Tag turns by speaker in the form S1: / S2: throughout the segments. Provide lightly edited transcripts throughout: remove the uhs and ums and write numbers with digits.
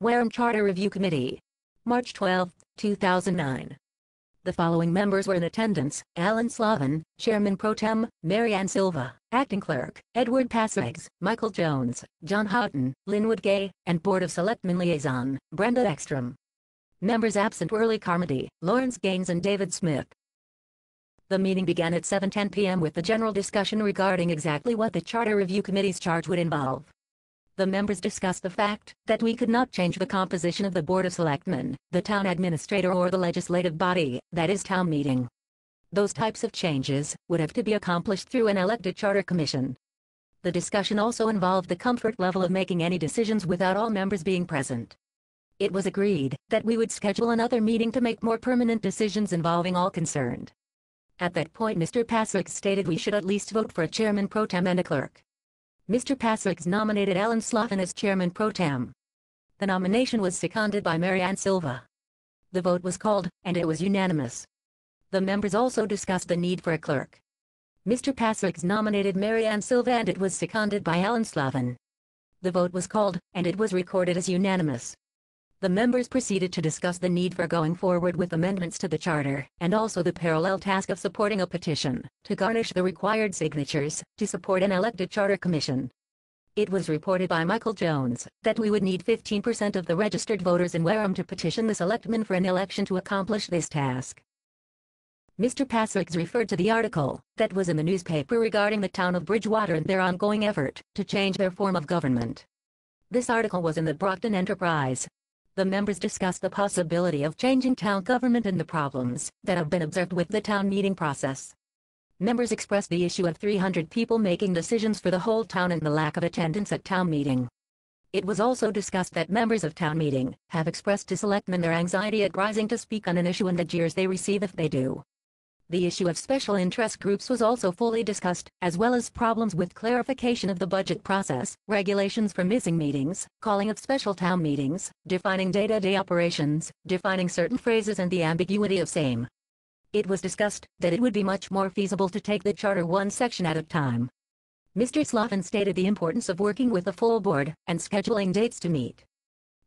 S1: Wareham Charter Review Committee. March 12, 2009. The following members were in attendance: Alan Slavin, Chairman Pro Tem; Mary Ann Silva, Acting Clerk; Edward Passriggs, Michael Jones, John Houghton, Linwood Gay, and Board of Selectmen Liaison, Brenda Ekstrom. Members absent were Lee Carmody, Lawrence Gaines and David Smith. The meeting began at 7:10 p.m. with the general discussion regarding exactly what the Charter Review Committee's charge would involve. The members discussed the fact that we could not change the composition of the Board of Selectmen, the town administrator or the legislative body, that is town meeting. Those types of changes would have to be accomplished through an elected charter commission. The discussion also involved the comfort level of making any decisions without all members being present. It was agreed that we would schedule another meeting to make more permanent decisions involving all concerned. At that point, Mr. Passriggs stated we should at least vote for a chairman pro tem and a clerk. Mr. Passriggs nominated Alan Slavin as chairman pro tem. The nomination was seconded by Mary Ann Silva. The vote was called, and it was unanimous. The members also discussed the need for a clerk. Mr. Passriggs nominated Mary Ann Silva and it was seconded by Alan Slavin. The vote was called, and it was recorded as unanimous. The members proceeded to discuss the need for going forward with amendments to the charter, and also the parallel task of supporting a petition to garnish the required signatures to support an elected charter commission. It was reported by Michael Jones that we would need 15% of the registered voters in Wareham to petition the selectmen for an election to accomplish this task. Mr. Passriggs referred to the article that was in the newspaper regarding the town of Bridgewater and their ongoing effort to change their form of government. This article was in the Brockton Enterprise. The members discussed the possibility of changing town government and the problems that have been observed with the town meeting process. Members expressed the issue of 300 people making decisions for the whole town and the lack of attendance at town meeting. It was also discussed that members of town meeting have expressed to selectmen their anxiety at rising to speak on an issue and the jeers they receive if they do. The issue of special interest groups was also fully discussed, as well as problems with clarification of the budget process, regulations for missing meetings, calling of special town meetings, defining day-to-day operations, defining certain phrases and the ambiguity of same. It was discussed that it would be much more feasible to take the charter one section at a time. Mr. Slavin stated the importance of working with the full board and scheduling dates to meet.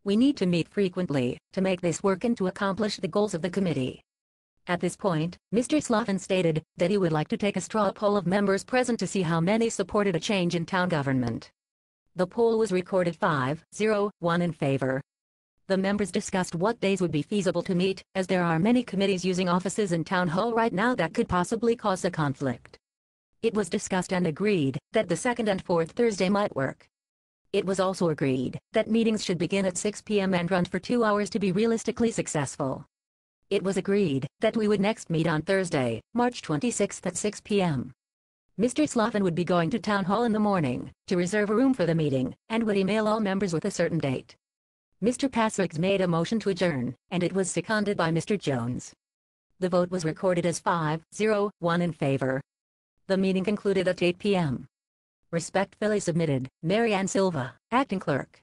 S1: We need to meet frequently to make this work and to accomplish the goals of the committee. At this point, Mr. Slavin stated that he would like to take a straw poll of members present to see how many supported a change in town government. The poll was recorded 5-0-1 in favor. The members discussed what days would be feasible to meet, as there are many committees using offices in Town Hall right now that could possibly cause a conflict. It was discussed and agreed that the second and fourth Thursday might work. It was also agreed that meetings should begin at 6 p.m. and run for 2 hours to be realistically successful. It was agreed that we would next meet on Thursday, March 26th at 6 p.m. Mr. Slavin would be going to Town Hall in the morning to reserve a room for the meeting and would email all members with a certain date. Mr. Passriggs made a motion to adjourn, and it was seconded by Mr. Jones. The vote was recorded as 5-0-1 in favor. The meeting concluded at 8 p.m. Respectfully submitted, Mary Ann Silva, Acting Clerk.